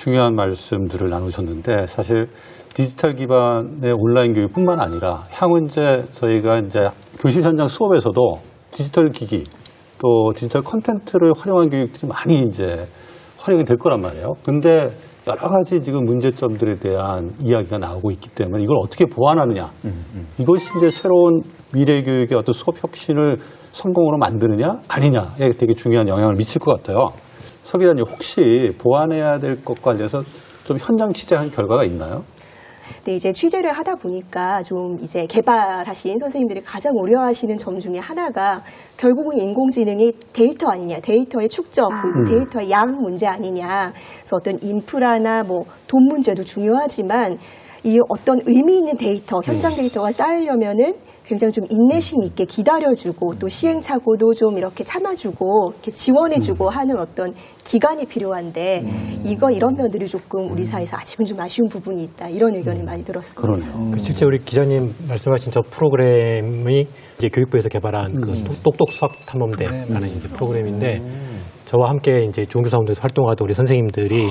중요한 말씀들을 나누셨는데 사실 디지털 기반의 온라인 교육뿐만 아니라 향후 이제 저희가 이제 교실 현장 수업에서도 디지털 기기 또 디지털 콘텐츠를 활용한 교육들이 많이 이제 활용이 될 거란 말이에요. 근데 여러 가지 지금 문제점들에 대한 이야기가 나오고 있기 때문에 이걸 어떻게 보완하느냐. 이것이 이제 새로운 미래 교육의 어떤 수업 혁신을 성공으로 만드느냐 아니냐에 되게 중요한 영향을 미칠 것 같아요. 서 기자님 혹시 보완해야 될 것과 관련해서 좀 현장 취재한 결과가 있나요? 네, 이제 취재를 하다 보니까 좀 이제 개발하신 선생님들이 가장 우려하시는 점 중에 하나가 결국은 인공지능이 데이터 아니냐, 데이터의 축적, 그 데이터의 양 문제 아니냐. 그래서 어떤 인프라나 뭐 돈 문제도 중요하지만 이 어떤 의미 있는 데이터, 현장 데이터가 쌓이려면은 굉장히 좀 인내심 있게 기다려주고 또 시행착오도 좀 이렇게 참아주고 이렇게 지원해주고 하는 어떤 기간이 필요한데 이런 면들이 조금 우리 사회에서 아직은 좀 아쉬운 부분이 있다 이런 의견을 많이 들었습니다. 그러네요. 실제 우리 기자님 말씀하신 저 프로그램이 이제 교육부에서 개발한 그 똑똑 수학 탐험대라는 이제 프로그램인데 저와 함께 이제 중교사운동에서 활동하던 우리 선생님들이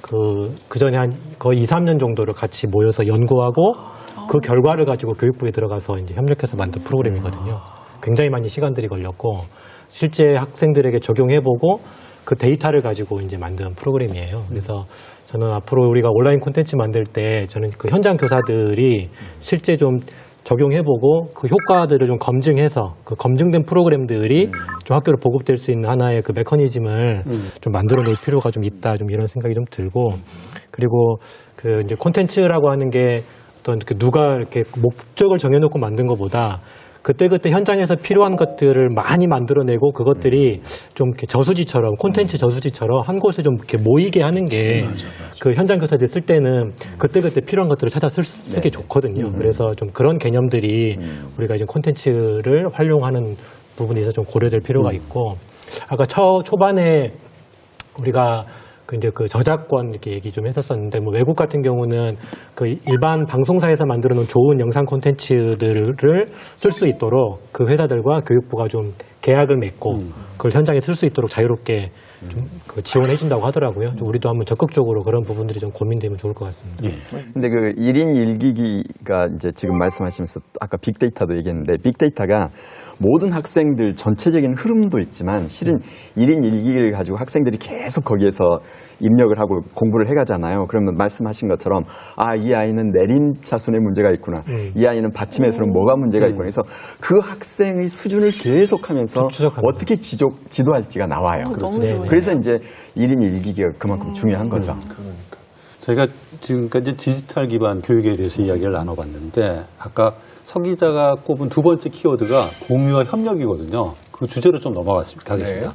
그 전에 한 거의 2, 3년 정도를 같이 모여서 연구하고 그 결과를 가지고 교육부에 들어가서 이제 협력해서 만든 프로그램이거든요. 굉장히 많이 시간들이 걸렸고 실제 학생들에게 적용해보고 그 데이터를 가지고 이제 만든 프로그램이에요. 그래서 저는 앞으로 우리가 온라인 콘텐츠 만들 때 저는 그 현장 교사들이 실제 좀 적용해보고 그 효과들을 좀 검증해서 그 검증된 프로그램들이 좀 학교로 보급될 수 있는 하나의 그 메커니즘을 좀 만들어 놓을 필요가 좀 있다. 좀 이런 생각이 좀 들고 그리고 그 이제 콘텐츠라고 하는 게 어떤 누가 이렇게 목적을 정해놓고 만든 것보다 그때그때 현장에서 필요한 것들을 많이 만들어내고 그것들이 좀 이렇게 저수지처럼 콘텐츠 저수지처럼 한 곳에 좀 이렇게 모이게 하는 게 그 현장 교사들이 쓸 때는 그때그때 필요한 것들을 찾아 쓰기 좋거든요. 그래서 좀 그런 개념들이 우리가 이제 콘텐츠를 활용하는 부분에서 좀 고려될 필요가 있고 아까 초반에 우리가 이제 그 저작권 이렇게 얘기 좀 했었었는데 뭐 외국 같은 경우는 그 일반 방송사에서 만들어 놓은 좋은 영상 콘텐츠들을 쓸 수 있도록 그 회사들과 교육부가 좀 계약을 맺고 그걸 현장에 쓸 수 있도록 자유롭게 좀 그 지원해 준다고 하더라고요. 좀 우리도 한번 적극적으로 그런 부분들이 좀 고민되면 좋을 것 같습니다. 근데 그 1인 1기기가 이제 지금 말씀하시면서 아까 빅데이터도 얘기했는데 빅데이터가 모든 학생들 전체적인 흐름도 있지만 실은 1인 1기기를 가지고 학생들이 계속 거기에서 입력을 하고 공부를 해가잖아요. 그러면 말씀하신 것처럼 이 아이는 내림차순에 문제가 있구나. 이 아이는 받침에서는 뭐가 문제가 있구나. 그래서 그 학생의 수준을 계속하면서 어떻게 지도할지가 나와요. 너무 좋아요. 그래서 이제 1인 1기기가 그만큼 중요한 거죠. 그러니까 저희가 지금까지 디지털 기반 교육에 대해서 이야기를 나눠봤는데 아까 서 기자가 꼽은 두 번째 키워드가 공유와 협력이거든요. 그 주제로 좀 넘어가겠습니다. 네.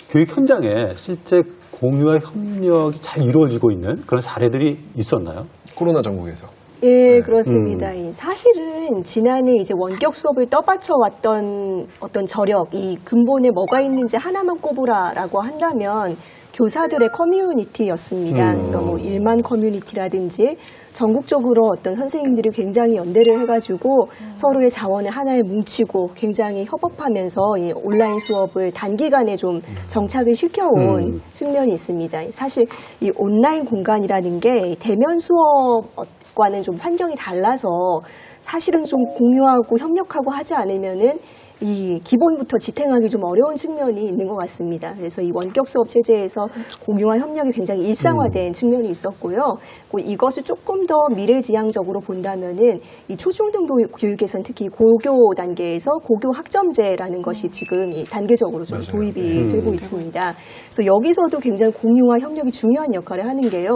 교육 현장에 실제 공유와 협력이 잘 이루어지고 있는 그런 사례들이 있었나요? 코로나 전국에서. 예, 그렇습니다. 사실은 지난해 이제 원격 수업을 떠받쳐왔던 어떤 저력, 이 근본에 뭐가 있는지 하나만 꼽으라라고 한다면 교사들의 커뮤니티였습니다. 그래서 뭐 1만 커뮤니티라든지 전국적으로 어떤 선생님들이 굉장히 연대를 해가지고 서로의 자원을 하나에 뭉치고 굉장히 협업하면서 이 온라인 수업을 단기간에 좀 정착을 시켜온 측면이 있습니다. 사실 이 온라인 공간이라는 게 대면 수업과는 좀 환경이 달라서 사실은 좀 공유하고 협력하고 하지 않으면은 이 기본부터 지탱하기 좀 어려운 측면이 있는 것 같습니다. 그래서 이 원격 수업 체제에서 공유와 협력이 굉장히 일상화된 측면이 있었고요. 이것을 조금 더 미래지향적으로 본다면은 이 초중등 교육에서는 특히 고교 단계에서 고교 학점제라는 것이 지금 이 단계적으로 좀 도입이 되고 있습니다. 그래서 여기서도 굉장히 공유와 협력이 중요한 역할을 하는 게요.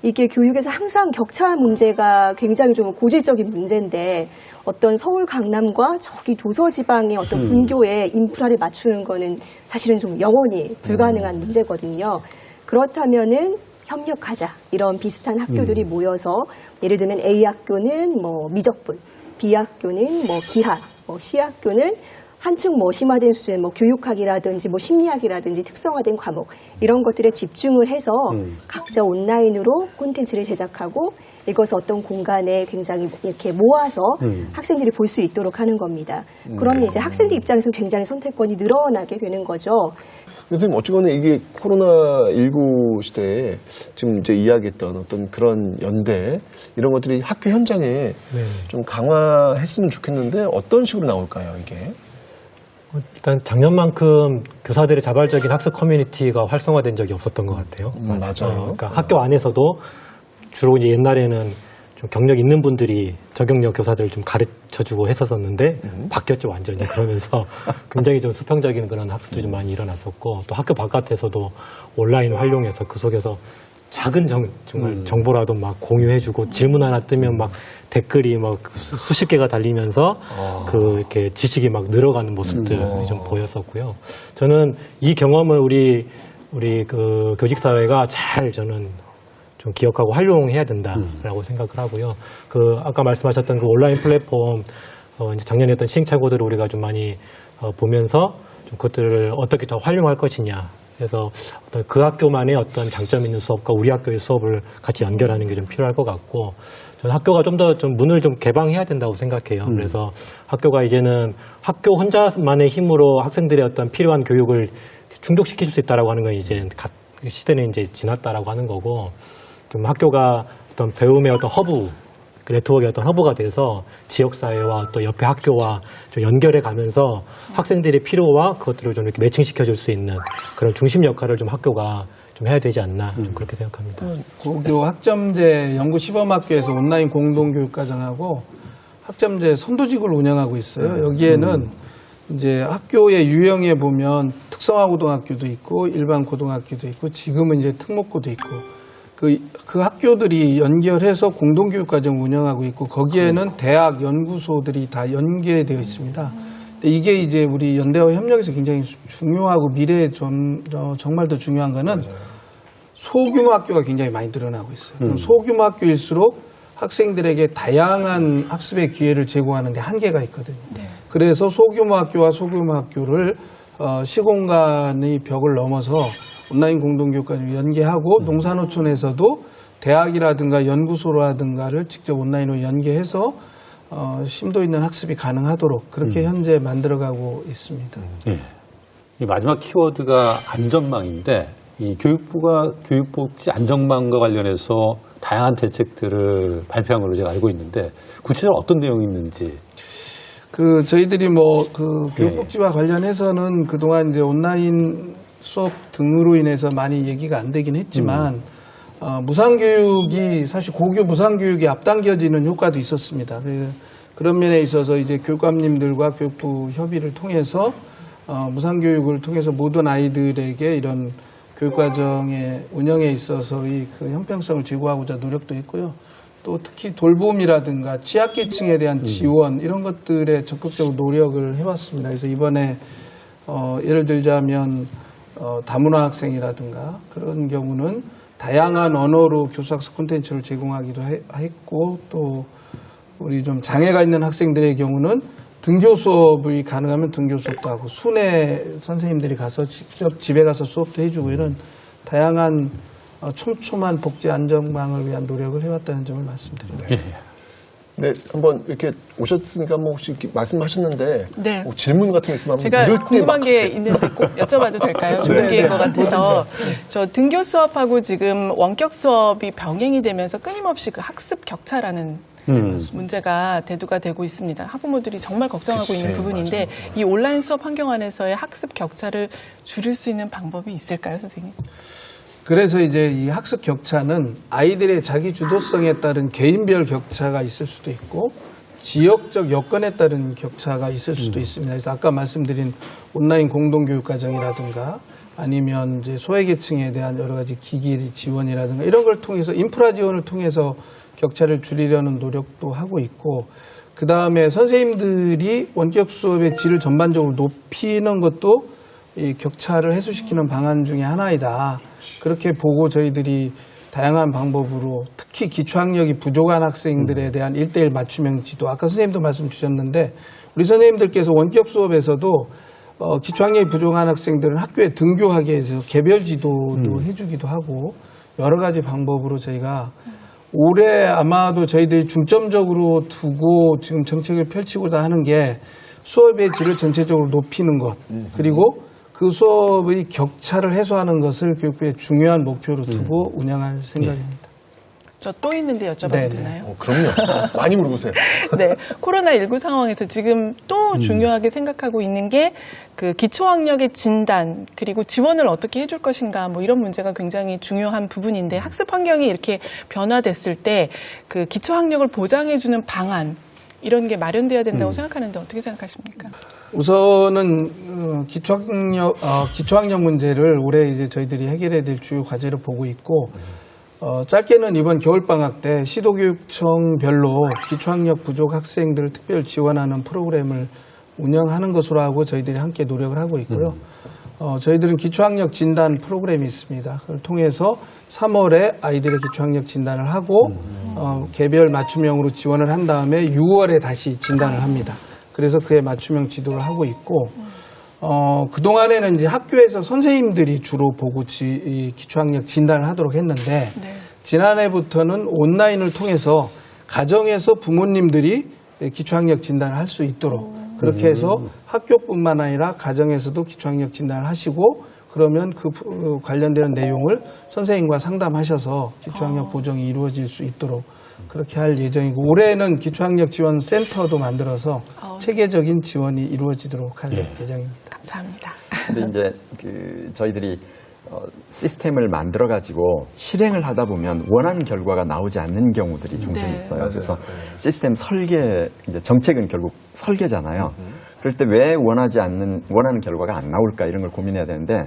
이게 교육에서 항상 격차 문제가 굉장히 좀 고질적인 문제인데 어떤 서울 강남과 저기 도서지방의 어떤 분교에 인프라를 맞추는 거는 사실은 좀 영원히 불가능한 문제거든요. 그렇다면은 협력하자. 이런 비슷한 학교들이 모여서 예를 들면 A 학교는 뭐 미적분, B 학교는 뭐 기하, C 학교는 한층 뭐 심화된 수준의 뭐 교육학이라든지 뭐 심리학이라든지 특성화된 과목 이런 것들에 집중을 해서 각자 온라인으로 콘텐츠를 제작하고 이것을 어떤 공간에 굉장히 이렇게 모아서 학생들이 볼 수 있도록 하는 겁니다. 그러면 이제 학생들 입장에서 굉장히 선택권이 늘어나게 되는 거죠. 선생님, 어찌거나 이게 코로나19 시대에 지금 이제 이야기했던 어떤 그런 연대, 이런 것들이 학교 현장에 네. 좀 강화했으면 좋겠는데 어떤 식으로 나올까요, 이게? 일단 작년만큼 교사들의 자발적인 학습 커뮤니티가 활성화된 적이 없었던 것 같아요. 맞아요. 그러니까 학교 안에서도 주로 이제 옛날에는 좀 경력 있는 분들이 저경력 교사들 좀 가르쳐주고 했었었는데 바뀌었죠, 완전히. 그러면서 굉장히 좀 수평적인 그런 학습도 좀 많이 일어났었고, 또 학교 바깥에서도 온라인 활용해서 그 속에서 작은 정말 정보라도 막 공유해주고, 질문 하나 뜨면 막 댓글이 막 수십 개가 달리면서 그 이렇게 지식이 막 늘어가는 모습들이 좀 보였었고요. 저는 이 경험을 우리 그 교직사회가 잘 저는 좀 기억하고 활용해야 된다라고 생각을 하고요. 그 아까 말씀하셨던 그 온라인 플랫폼 이제 작년에 했던 시행착오들을 우리가 좀 많이 보면서 좀 그것들을 어떻게 더 활용할 것이냐. 그래서 어떤 그 학교만의 어떤 장점 있는 수업과 우리 학교의 수업을 같이 연결하는 게 좀 필요할 것 같고, 저는 학교가 좀 더 좀 문을 좀 개방해야 된다고 생각해요. 그래서 학교가 이제는 학교 혼자만의 힘으로 학생들의 어떤 필요한 교육을 충족시킬 수 있다라고 하는 건 이제 시대는 이제 지났다라고 하는 거고, 좀 학교가 어떤 배움의 어떤 허브, 그 네트워크의 어떤 허브가 돼서 지역사회와 또 옆에 학교와 좀 연결해 가면서 학생들의 필요와 그것들을 좀 이렇게 매칭시켜 줄 수 있는 그런 중심 역할을 좀 학교가 좀 해야 되지 않나, 좀 그렇게 생각합니다. 고교 학점제 연구 시범학교에서 온라인 공동교육과정하고 학점제 선도직을 운영하고 있어요. 여기에는 이제 학교의 유형에 보면 특성화 고등학교도 있고 일반 고등학교도 있고 지금은 이제 특목고도 있고 그 학교들이 연결해서 공동교육과정을 운영하고 있고, 거기에는 대학 연구소들이 다 연계되어 있습니다. 이게 이제 우리 연대와 협력에서 굉장히 중요하고 미래에 정말 더 중요한 거는 소규모 학교가 굉장히 많이 늘어나고 있어요. 그럼 소규모 학교일수록 학생들에게 다양한 학습의 기회를 제공하는 데 한계가 있거든요. 그래서 소규모 학교와 소규모 학교를 시공간의 벽을 넘어서 온라인 공동교육까지 연계하고 농산어촌에서도 대학이라든가 연구소라든가를 직접 온라인으로 연계해서 심도 있는 학습이 가능하도록 그렇게 현재 만들어가고 있습니다. 예. 이 마지막 키워드가 안전망인데, 이 교육부가 교육복지 안전망과 관련해서 다양한 대책들을 발표한 걸로 제가 알고 있는데, 구체적으로 어떤 내용이 있는지. 저희들이 교육복지와 관련해서는 그동안 이제 온라인 수업 등으로 인해서 많이 얘기가 안 되긴 했지만, 무상교육이 사실 고교 무상교육이 앞당겨지는 효과도 있었습니다. 그런 면에 있어서 이제 교육감님들과 교육부 협의를 통해서 무상교육을 통해서 모든 아이들에게 이런 교육과정의 운영에 있어서의 그 형평성을 제고하고자 노력도 했고요. 또 특히 돌봄이라든가 취약계층에 대한 지원 이런 것들에 적극적으로 노력을 해왔습니다. 그래서 이번에 예를 들자면 다문화 학생이라든가 그런 경우는 다양한 언어로 교수학습 콘텐츠를 제공하기도 했고, 또 우리 좀 장애가 있는 학생들의 경우는 등교 수업이 가능하면 등교 수업도 하고 순회 선생님들이 가서 직접 집에 가서 수업도 해주고 이런 다양한 촘촘한 복지 안전망을 위한 노력을 해왔다는 점을 말씀드립니다. 네, 한번 이렇게 오셨으니까 뭐 혹시 이렇게 말씀하셨는데 네. 뭐 질문 같은 게 있으면 한번 제가 이럴 때 궁금한 막 게 있는데 꼭 여쭤봐도 될까요? 좋은 기회인 것 같아서. 저 등교 수업하고 지금 원격 수업이 병행이 되면서 끊임없이 그 학습 격차라는 문제가 대두가 되고 있습니다. 학부모들이 정말 걱정하고 있는 부분인데, 이 온라인 수업 환경 안에서의 학습 격차를 줄일 수 있는 방법이 있을까요, 선생님? 그래서 이제 이 학습 격차는 아이들의 자기 주도성에 따른 개인별 격차가 있을 수도 있고 지역적 여건에 따른 격차가 있을 수도 있습니다. 그래서 아까 말씀드린 온라인 공동교육과정이라든가 아니면 이제 소외계층에 대한 여러 가지 기기 지원이라든가 이런 걸 통해서 인프라 지원을 통해서 격차를 줄이려는 노력도 하고 있고, 그 다음에 선생님들이 원격 수업의 질을 전반적으로 높이는 것도 이 격차를 해소시키는 방안 중에 하나이다. 그렇게 보고 저희들이 다양한 방법으로 특히 기초학력이 부족한 학생들에 대한 1:1 맞춤형 지도, 아까 선생님도 말씀 주셨는데 우리 선생님들께서 원격 수업에서도 기초학력이 부족한 학생들은 학교에 등교하게 해서 개별 지도도 해주기도 하고 여러 가지 방법으로 저희가 올해 아마도 저희들이 중점적으로 두고 지금 정책을 펼치고자 하는 게 수업의 질을 전체적으로 높이는 것, 그리고 그 수업의 격차를 해소하는 것을 교육부의 중요한 목표로 두고 운영할 생각입니다. 저 또 있는데 여쭤봐도 네네. 되나요? 그럼요. 많이 물어보세요. 네, 코로나19 상황에서 지금 또 중요하게 생각하고 있는 게 그 기초학력의 진단 그리고 지원을 어떻게 해줄 것인가 뭐 이런 문제가 굉장히 중요한 부분인데 학습 환경이 이렇게 변화됐을 때 그 기초학력을 보장해주는 방안 이런 게 마련돼야 된다고 생각하는데 어떻게 생각하십니까? 우선은 기초학력 문제를 올해 이제 저희들이 해결해야 될 주요 과제로 보고 있고 짧게는 이번 겨울방학 때 시도교육청별로 기초학력 부족 학생들을 특별 지원하는 프로그램을 운영하는 것으로 하고 저희들이 함께 노력을 하고 있고요. 저희들은 기초학력 진단 프로그램이 있습니다. 그걸 통해서 3월에 아이들의 기초학력 진단을 하고 개별 맞춤형으로 지원을 한 다음에 6월에 다시 진단을 합니다. 그래서 그에 맞춤형 지도를 하고 있고 그동안에는 이제 학교에서 선생님들이 주로 보고 이 기초학력 진단을 하도록 했는데 지난해부터는 온라인을 통해서 가정에서 부모님들이 기초학력 진단을 할 수 있도록 그렇게 해서 학교뿐만 아니라 가정에서도 기초학력 진단을 하시고 그러면 그 관련되는 내용을 선생님과 상담하셔서 기초학력 보정이 이루어질 수 있도록 그렇게 할 예정이고 올해는 기초학력 지원 센터도 만들어서 체계적인 지원이 이루어지도록 할 예정입니다. 감사합니다. 근데 이제 저희들이 시스템을 만들어 가지고 실행을 하다 보면 원하는 결과가 나오지 않는 경우들이 종종 네. 있어요. 그래서 시스템 설계, 이제 정책은 결국 설계잖아요. 그럴 때 왜 원하는 결과가 안 나올까 이런 걸 고민해야 되는데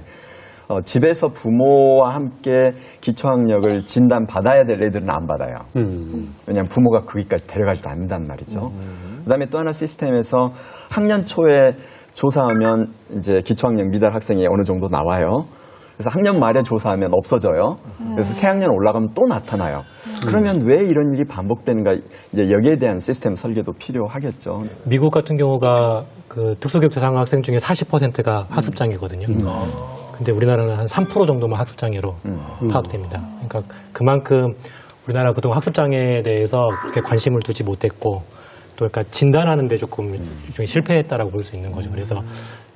집에서 부모와 함께 기초학력을 진단 받아야 될 애들은 안 받아요. 왜냐하면 부모가 거기까지 데려가지도 않는단 말이죠. 그다음에 또 하나 시스템에서 학년 초에 조사하면 이제 기초학력 미달 학생이 어느 정도 나와요. 그래서 학년 말에 조사하면 없어져요. 그래서 새 학년 올라가면 또 나타나요. 그러면 왜 이런 일이 반복되는가? 이제 여기에 대한 시스템 설계도 필요하겠죠. 미국 같은 경우가 그 특수교육 대상 학생 중에 40%가 학습장애거든요. 근데 우리나라는 한 3% 정도만 학습장애로 파악됩니다. 그러니까 그만큼 우리나라 그동안 학습장애에 대해서 그렇게 관심을 두지 못했고 또 그러니까 진단하는 데 조금 일종의 실패했다라고 볼 수 있는 거죠. 그래서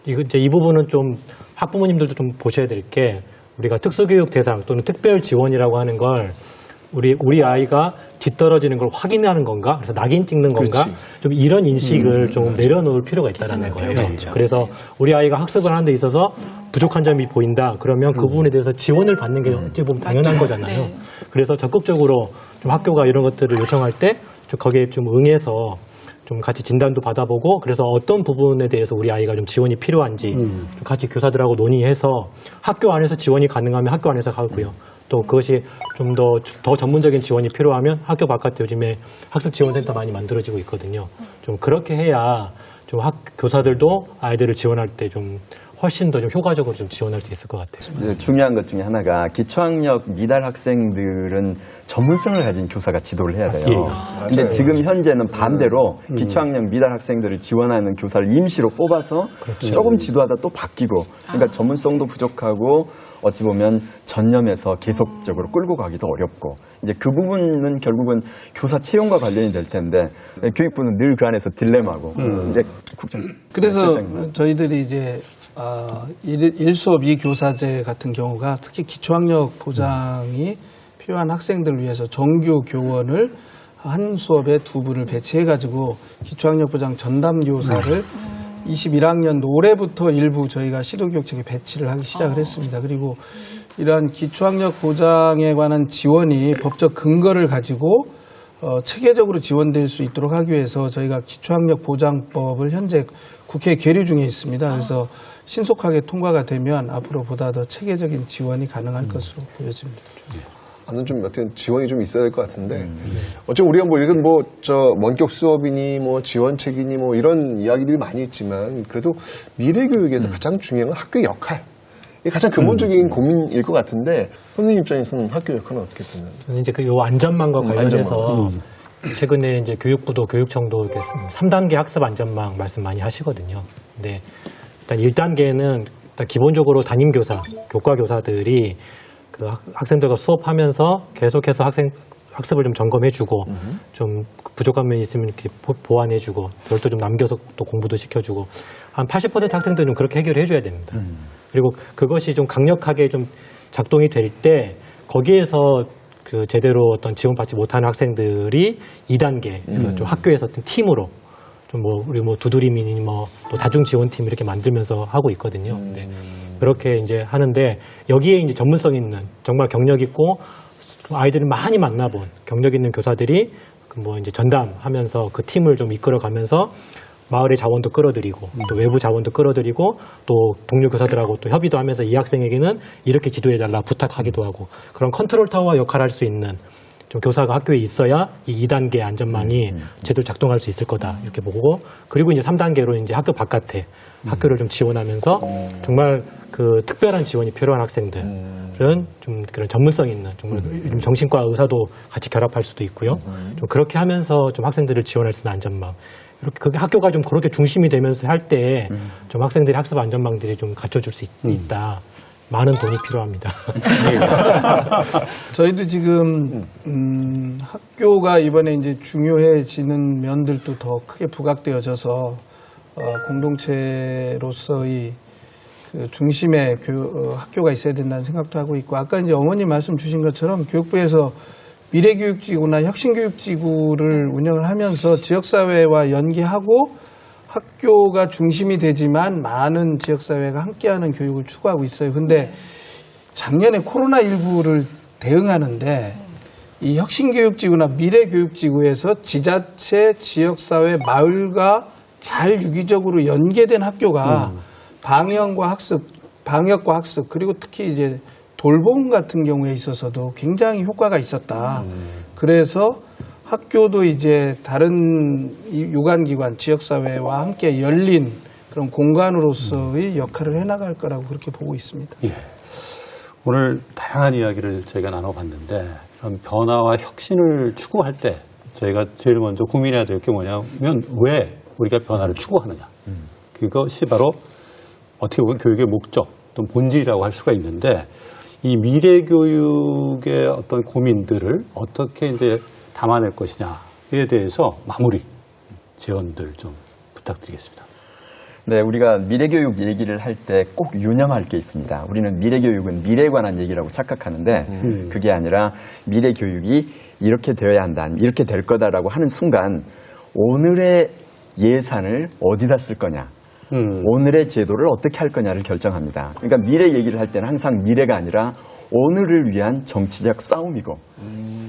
이 부분은 좀 학부모님들도 좀 보셔야 될 게 우리가 특수교육 대상 또는 특별 지원이라고 하는 걸 우리 아이가 뒤떨어지는 걸 확인하는 건가? 그래서 낙인 찍는 건가? 그렇지. 좀 이런 인식을 좀 내려놓을 필요가 있다는 거예요. 그래서 우리 아이가 학습을 하는 데 있어서 부족한 점이 보인다. 그러면 그 부분에 대해서 지원을 받는 게 어찌 보면 당연한 거잖아요. 네. 그래서 적극적으로 좀 학교가 이런 것들을 요청할 때 거기에 좀 응해서 좀 같이 진단도 받아보고 그래서 어떤 부분에 대해서 우리 아이가 좀 지원이 필요한지 좀 같이 교사들하고 논의해서 학교 안에서 지원이 가능하면 학교 안에서 가고요. 또 그것이 좀 더 전문적인 지원이 필요하면 학교 바깥에 요즘에 학습 지원센터 많이 만들어지고 있거든요. 좀 그렇게 해야 좀 교사들도 아이들을 지원할 때 좀 훨씬 더 좀 효과적으로 좀 지원할 수 있을 것 같아요. 이제 중요한 것 중에 하나가 기초학력 미달 학생들은 전문성을 가진 교사가 지도를 해야 돼요. 맞습니다. 근데 지금 현재는 반대로 기초학력 미달 학생들을 지원하는 교사를 임시로 뽑아서 조금 지도하다 또 바뀌고 그러니까 전문성도 부족하고 어찌 보면 전념해서 계속적으로 끌고 가기도 어렵고 이제 그 부분은 결국은 교사 채용과 관련이 될 텐데 교육부는 늘 그 안에서 딜레마고 이제 그래서 저희들이 이제 1수업 2교사제 같은 경우가 특히 기초학력 보장이 필요한 학생들을 위해서 정규 교원을 한 수업에 2분을 배치해가지고 기초학력 보장 전담 교사를 21학년 올해부터 일부 저희가 시도교육청에 배치를 하기 시작을 했습니다. 그리고 이러한 기초학력 보장에 관한 지원이 법적 근거를 가지고 체계적으로 지원될 수 있도록 하기 위해서 저희가 기초학력 보장법을 현재 국회에 계류 중에 있습니다. 그래서 신속하게 통과가 되면 앞으로 보다 더 체계적인 지원이 가능할 것으로 보여집니다. 나는 좀 어떤 지원이 좀 있어야 될 것 같은데 어쨌든 우리가 뭐 이건 뭐 원격 수업이니 뭐 지원책이니 뭐 이런 이야기들이 많이 있지만 그래도 미래 교육에서 가장 중요한 건 학교의 역할. 이게 가장 근본적인 고민일 것 같은데 선생님 입장에서는 학교 역할은 어떻게 보면? 저는 이제 요 안전망과 관련해서 최근에 이제 교육부도 교육청도 이렇게 3단계 학습 안전망 말씀 많이 하시거든요. 근데 일단 1단계는 일단 기본적으로 담임교사, 교과교사들이 그 학생들과 수업하면서 계속해서 학습을 좀 점검해주고 좀 부족한 면이 있으면 이렇게 보완해주고 별도 좀 남겨서 또 공부도 시켜주고 한 80% 학생들은 좀 그렇게 해결을 해줘야 됩니다. 그리고 그것이 좀 강력하게 좀 작동이 될 때 거기에서 그 제대로 어떤 지원받지 못하는 학생들이 2단계에서 좀 학교에서 어떤 팀으로 좀 뭐 우리 뭐 두드림이니 뭐 또 다중 지원팀 이렇게 만들면서 하고 있거든요. 네. 그렇게 이제 하는데 여기에 이제 전문성 있는 정말 경력 있고 아이들을 많이 만나본 경력 있는 교사들이 그 뭐 이제 전담하면서 그 팀을 좀 이끌어가면서 마을의 자원도 끌어들이고 또 외부 자원도 끌어들이고 또 동료 교사들하고 또 협의도 하면서 이 학생에게는 이렇게 지도해달라 부탁하기도 하고 그런 컨트롤 타워 역할을 할 수 있는 좀 교사가 학교에 있어야 이 2단계 안전망이 제대로 작동할 수 있을 거다 이렇게 보고 그리고 이제 3단계로 이제 학교 바깥에 학교를 좀 지원하면서 정말 그 특별한 지원이 필요한 학생들은 좀 그런 전문성 있는 정말 정신과 의사도 같이 결합할 수도 있고요. 좀 그렇게 하면서 좀 학생들을 지원할 수 있는 안전망. 이렇게 그게 학교가 좀 그렇게 중심이 되면서 할 때 좀 학생들의 학습 안전망들이 좀 갖춰줄 수 있다. 많은 돈이 필요합니다. 저희도 지금 학교가 이번에 이제 중요해지는 면들도 더 크게 부각되어져서 공동체로서의 그 중심에 학교가 있어야 된다는 생각도 하고 있고 아까 이제 어머니 말씀 주신 것처럼 교육부에서 미래교육지구나 혁신교육지구를 운영을 하면서 지역사회와 연계하고 학교가 중심이 되지만 많은 지역사회가 함께하는 교육을 추구하고 있어요. 근데 작년에 코로나19를 대응하는데 이 혁신교육지구나 미래교육지구에서 지자체, 지역사회, 마을과 잘 유기적으로 연계된 학교가 방역과 학습 그리고 특히 이제 돌봄 같은 경우에 있어서도 굉장히 효과가 있었다. 그래서 학교도 이제 다른 유관기관, 지역사회와 함께 열린 그런 공간으로서의 역할을 해나갈 거라고 그렇게 보고 있습니다. 예. 오늘 다양한 이야기를 저희가 나눠봤는데 그런 변화와 혁신을 추구할 때 저희가 제일 먼저 고민해야 될 게 뭐냐면 왜 우리가 변화를 추구하느냐. 그것이 바로 어떻게 보면 교육의 목적 또 본질이라고 할 수가 있는데 이 미래 교육의 어떤 고민들을 어떻게 이제 담아낼 것이냐에 대해서 마무리 제언들 좀 부탁드리겠습니다. 네, 우리가 미래교육 얘기를 할 때 꼭 유념할 게 있습니다. 우리는 미래교육은 미래에 관한 얘기라고 착각하는데 그게 아니라 미래교육이 이렇게 되어야 한다, 이렇게 될 거다라고 하는 순간 오늘의 예산을 어디다 쓸 거냐, 오늘의 제도를 어떻게 할 거냐를 결정합니다. 그러니까 미래 얘기를 할 때는 항상 미래가 아니라 오늘을 위한 정치적 싸움이고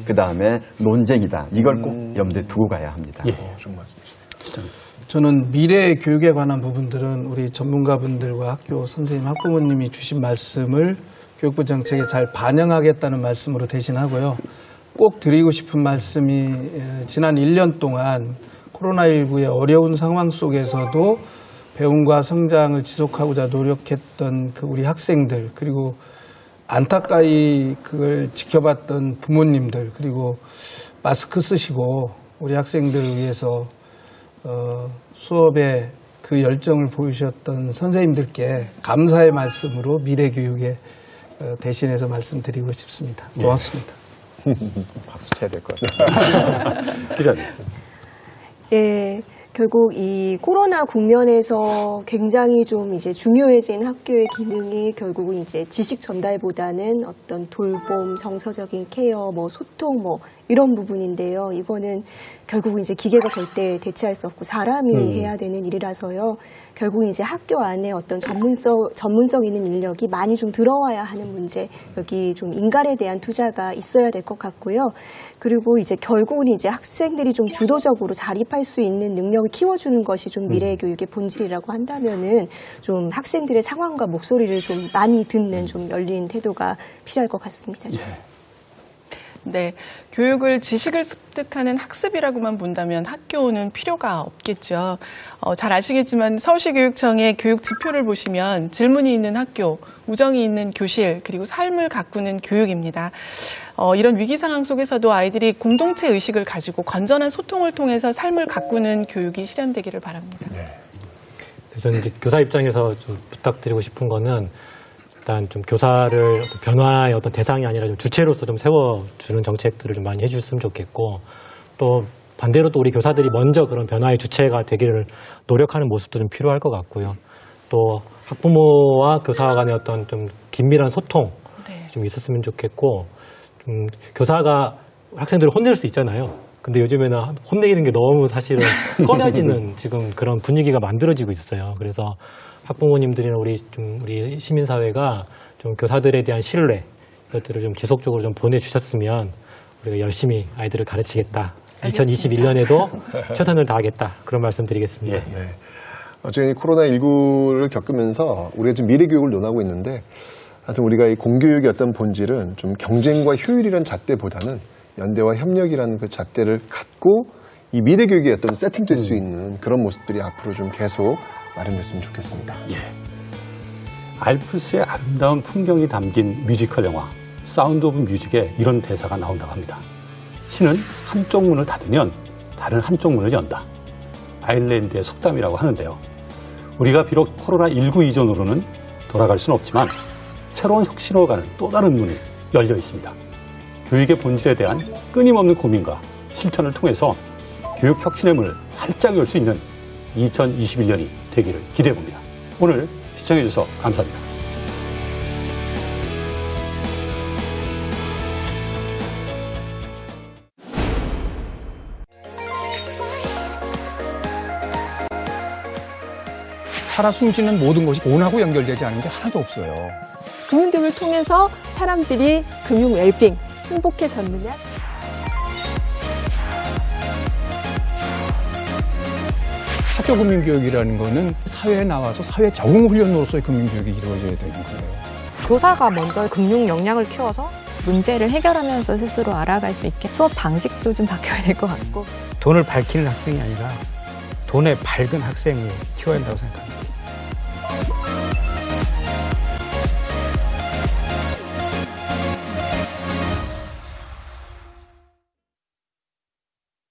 그 다음에 논쟁이다. 이걸 꼭 염두에 두고 가야 합니다. 예. 좋은 말씀이시네요. 진짜. 저는 미래 교육에 관한 부분들은 우리 전문가분들과 학교 선생님, 학부모님이 주신 말씀을 교육부 정책에 잘 반영하겠다는 말씀으로 대신하고요. 꼭 드리고 싶은 말씀이 지난 1년 동안 코로나19의 어려운 상황 속에서도 배움과 성장을 지속하고자 노력했던 그 우리 학생들 그리고 안타까이 그걸 지켜봤던 부모님들 그리고 마스크 쓰시고 우리 학생들을 위해서 수업에 그 열정을 보여주셨던 선생님들께 감사의 말씀으로 미래교육에 대신해서 말씀드리고 싶습니다. 고맙습니다. 박수 쳐야 될 것 같아요. 기자님. 예, 결국 이 코로나 국면에서 굉장히 좀 이제 중요해진 학교의 기능이 결국은 이제 지식 전달보다는 어떤 돌봄, 정서적인 케어, 뭐 소통, 뭐 이런 부분인데요. 이거는 결국은 이제 기계가 절대 대체할 수 없고 사람이 해야 되는 일이라서요. 결국 이제 학교 안에 어떤 전문성 있는 인력이 많이 좀 들어와야 하는 문제, 여기 좀 인간에 대한 투자가 있어야 될 것 같고요. 그리고 이제 결국은 이제 학생들이 좀 주도적으로 자립할 수 있는 능력을 키워주는 것이 좀 미래 교육의 본질이라고 한다면은 좀 학생들의 상황과 목소리를 좀 많이 듣는 좀 열린 태도가 필요할 것 같습니다. 네, 교육을 지식을 습득하는 학습이라고만 본다면 학교는 필요가 없겠죠. 잘 아시겠지만 서울시 교육청의 교육 지표를 보시면 질문이 있는 학교, 우정이 있는 교실, 그리고 삶을 가꾸는 교육입니다. 이런 위기 상황 속에서도 아이들이 공동체 의식을 가지고 건전한 소통을 통해서 삶을 가꾸는 교육이 실현되기를 바랍니다. 저는 이제 교사 입장에서 좀 부탁드리고 싶은 거는 일단 좀 교사를 어떤 변화의 어떤 대상이 아니라 좀 주체로서 좀 세워주는 정책들을 좀 많이 해주셨으면 좋겠고, 또 반대로 또 우리 교사들이 먼저 그런 변화의 주체가 되기를 노력하는 모습도 좀 필요할 것 같고요. 또 학부모와 교사 간의 어떤 좀 긴밀한 소통 좀 있었으면 좋겠고, 좀 교사가 학생들을 혼낼 수 있잖아요. 근데 요즘에는 혼내기는 게 너무 사실은 꺼려지는 지금 그런 분위기가 만들어지고 있어요. 그래서 학부모님들이나 우리 시민사회가 좀 교사들에 대한 신뢰, 이것들을 좀 지속적으로 좀 보내주셨으면 우리가 열심히 아이들을 가르치겠다. 2021년에도 최선을 다하겠다. 그런 말씀 드리겠습니다. 네. 저희 코로나19를 겪으면서 우리가 지금 미래 교육을 논하고 있는데, 하여튼 우리가 이 공교육의 어떤 본질은 좀 경쟁과 효율이라는 잣대보다는 연대와 협력이라는 그 잣대를 갖고 이 미래 교육의 어떤 세팅될 수 있는 그런 모습들이 앞으로 좀 계속 마련됐으면 좋겠습니다. 예. 알프스의 아름다운 풍경이 담긴 뮤지컬 영화 사운드 오브 뮤직에 이런 대사가 나온다고 합니다. 신은 한쪽 문을 닫으면 다른 한쪽 문을 연다. 아일랜드의 속담이라고 하는데요. 우리가 비록 코로나19 이전으로는 돌아갈 수는 없지만 새로운 혁신으로 가는 또 다른 문이 열려 있습니다. 교육의 본질에 대한 끊임없는 고민과 실천을 통해서 교육 혁신의 문을 활짝 열 수 있는 2021년이 되기를 기대해 봅니다. 오늘 시청해 주셔서 감사합니다. 살아 숨쉬는 모든 것이 돈하고 연결되지 않은 게 하나도 없어요. 금융 등을 통해서 사람들이 금융 웰빙, 행복해졌느냐? 학교 금융교육이라는 거는 사회에 나와서 사회 적응 훈련으로서의 금융교육이 이루어져야 되는 거예요. 교사가 먼저 금융 역량을 키워서 문제를 해결하면서 스스로 알아갈 수 있게 수업 방식도 좀 바뀌어야 될 것 같고. 돈을 밝히는 학생이 아니라 돈에 밝은 학생을 키워야 한다고 생각합니다.